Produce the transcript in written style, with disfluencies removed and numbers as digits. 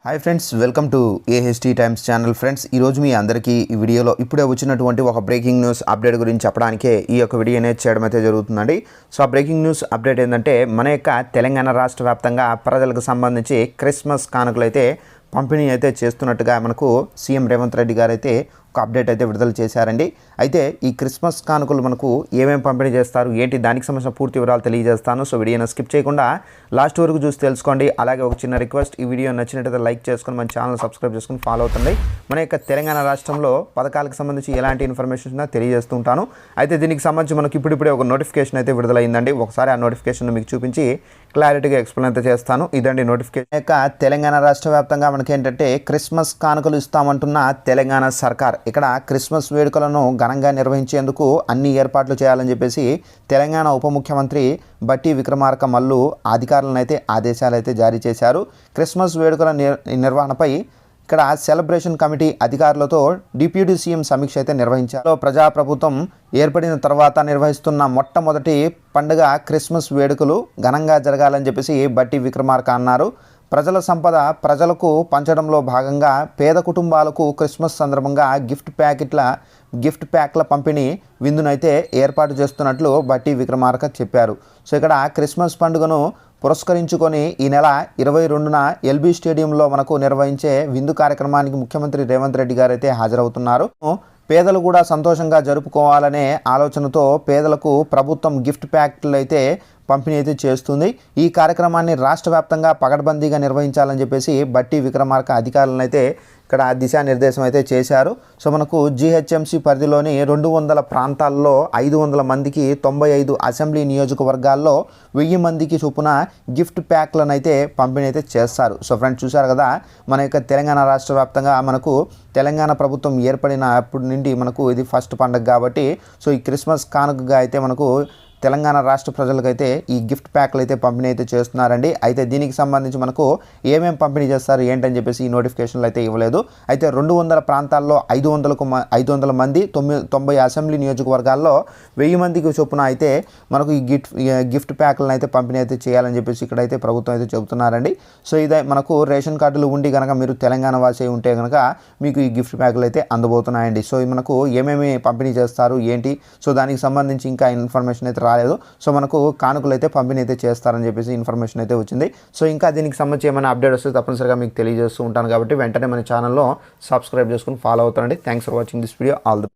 Hi friends, welcome to AHT times channel. Friends, ఈరోజు మీ అందరికీ ఈ వీడియోలో ఇప్పుడే వచ్చినటువంటి ఒక బ్రేకింగ్ న్యూస్ అప్డేట్ గురించి చెప్పడానికే ఈ యొక్క వీడియో అనేది చేయడం అయితే జరుగుతుందండి. సో ఆ బ్రేకింగ్ న్యూస్ అప్డేట్ ఏంటంటే, మన యొక్క తెలంగాణ రాష్ట్ర వ్యాప్తంగా ప్రజలకు సంబంధించి క్రిస్మస్ కానుకలు అయితే పంపిణీ అయితే చేస్తున్నట్టుగా మనకు సీఎం రేవంత్ రెడ్డి గారు అయితే ఒక అప్డేట్ అయితే విడుదల చేశారండి. అయితే ఈ క్రిస్మస్ కానుకలు మనకు ఏమేమి పంపిణీ చేస్తారు ఏంటి, దానికి సంబంధించిన పూర్తి వివరాలు తెలియజేస్తాను. సో వీడియోని స్కిప్ చేయకుండా లాస్ట్ వరకు చూసి తెలుసుకోండి. అలాగే ఒక చిన్న రిక్వెస్ట్, ఈ వీడియో నచ్చినట్లయితే లైక్ చేసుకొని మన ఛానల్ సబ్స్క్రైబ్ చేసుకొని ఫాలో అవుతుంది. మన యొక్క తెలంగాణ రాష్ట్రంలో పథకాలకు సంబంధించి ఎలాంటి ఇన్ఫర్మేషన్ తెలియజేస్తూ ఉంటాను. అయితే దీనికి సంబంధించి మనకి ఇప్పుడిప్పుడే ఒక నోటిఫికేషన్ అయితే విడుదలైందండి. ఒకసారి ఆ నోటిఫికేషన్ మీకు చూపించి క్లారిటీగా ఎక్స్ప్లెయిన్ అయితే చేస్తాను. ఇదండి నోటిఫికేషన్. యొక్క తెలంగాణ రాష్ట్ర వ్యాప్తంగా మనకి ఏంటంటే క్రిస్మస్ కానుకలు ఇస్తామంటున్న తెలంగాణ సర్కార్ ఇక్కడ క్రిస్మస్ వేడుకలను ఘనంగా నిర్వహించేందుకు అన్ని ఏర్పాట్లు చేయాలని చెప్పేసి తెలంగాణ ఉప ముఖ్యమంత్రి బట్టి విక్రమార్క మల్లు అధికారులను అయితే ఆదేశాలు అయితే జారీ చేశారు. క్రిస్మస్ వేడుకల నిర్వహణపై ఇక్కడ సెలబ్రేషన్ కమిటీ అధికారులతో డిప్యూటీ సీఎం సమీక్ష అయితే నిర్వహించారు. ప్రజాప్రభుత్వం ఏర్పడిన తర్వాత నిర్వహిస్తున్న మొట్టమొదటి పండుగ క్రిస్మస్ వేడుకలు ఘనంగా జరగాలని చెప్పేసి బట్టి విక్రమార్క అన్నారు. ప్రజల సంపద ప్రజలకు పంచడంలో భాగంగా పేద కుటుంబాలకు క్రిస్మస్ సందర్భంగా గిఫ్ట్ ప్యాక్ల పంపిణీ విందునైతే ఏర్పాటు చేస్తున్నట్లు బట్టి విక్రమార్క చెప్పారు. సో ఇక్కడ క్రిస్మస్ పండుగను పురస్కరించుకొని ఈ నెల 22న ఎల్బీ స్టేడియంలో మనకు నిర్వహించే విందు కార్యక్రమానికి ముఖ్యమంత్రి రేవంత్ రెడ్డి గారు అయితే హాజరవుతున్నారు. పేదలు కూడా సంతోషంగా జరుపుకోవాలనే ఆలోచనతో పేదలకు ప్రభుత్వం గిఫ్ట్ ప్యాక్లు అయితే పంపిణీ అయితే చేస్తుంది. ఈ కార్యక్రమాన్ని రాష్ట్ర వ్యాప్తంగా పకడ్బందీగా నిర్వహించాలని చెప్పేసి బట్టి విక్రమార్క అధికారులను అయితే ఇక్కడ దిశానిర్దేశం అయితే చేశారు. సో మనకు జీహెచ్ఎంసీ పరిధిలోని 200 ప్రాంతాల్లో 500 మందికి 95 అసెంబ్లీ నియోజకవర్గాల్లో 1000 మందికి చొప్పున గిఫ్ట్ ప్యాక్లను అయితే పంపిణీ అయితే చేస్తారు. సో ఫ్రెండ్స్, చూశారు కదా, మన యొక్క తెలంగాణ రాష్ట్ర వ్యాప్తంగా మనకు తెలంగాణ ప్రభుత్వం ఏర్పడినప్పటి నుండి మనకు ఇది ఫస్ట్ పండుగ కాబట్టి సో ఈ క్రిస్మస్ కానుకగా అయితే మనకు తెలంగాణ రాష్ట్ర ప్రజలకైతే ఈ గిఫ్ట్ ప్యాక్లు అయితే పంపిణీ అయితే చేస్తున్నారండి. అయితే దీనికి సంబంధించి మనకు ఏమేమి పంపిణీ చేస్తారు ఏంటని చెప్పేసి ఈ నోటిఫికేషన్లు అయితే ఇవ్వలేదు. అయితే 200 ప్రాంతాల్లో 500 మంది 90 అసెంబ్లీ నియోజకవర్గాల్లో 1000 మందికి చొప్పున అయితే మనకు ఈ గిఫ్ట్ ప్యాక్లను అయితే పంపిణీ అయితే చేయాలని చెప్పేసి ఇక్కడైతే ప్రభుత్వం అయితే చెబుతున్నారండి. సో ఇదే మనకు రేషన్ కార్డులు ఉండి కనుక మీరు తెలంగాణ వాసి ఉంటే కనుక మీకు ఈ గిఫ్ట్ ప్యాక్లు అయితే అందబోతున్నాయండి. సో మనకు ఏమేమి పంపిణీ చేస్తారు ఏంటి, సో దానికి సంబంధించి ఇంకా ఇన్ఫర్మేషన్ అయితే రాలేదు. సో మనకు కానుకలు అయితే పంపిణీ అయితే చేస్తారని చెప్పేసి ఇన్ఫర్మేషన్ అయితే వచ్చింది. సో ఇంకా దీనికి సంబంధించి ఏమైనా అప్డేట్ వస్తే తప్పనిసరిగా మీకు తెలియజేస్తూ ఉంటాను కాబట్టి వెంటనే మన ఛానల్లో సబ్స్క్రైబ్ చేసుకుని ఫాలో అవుతానండి. Thanks for watching this video. All the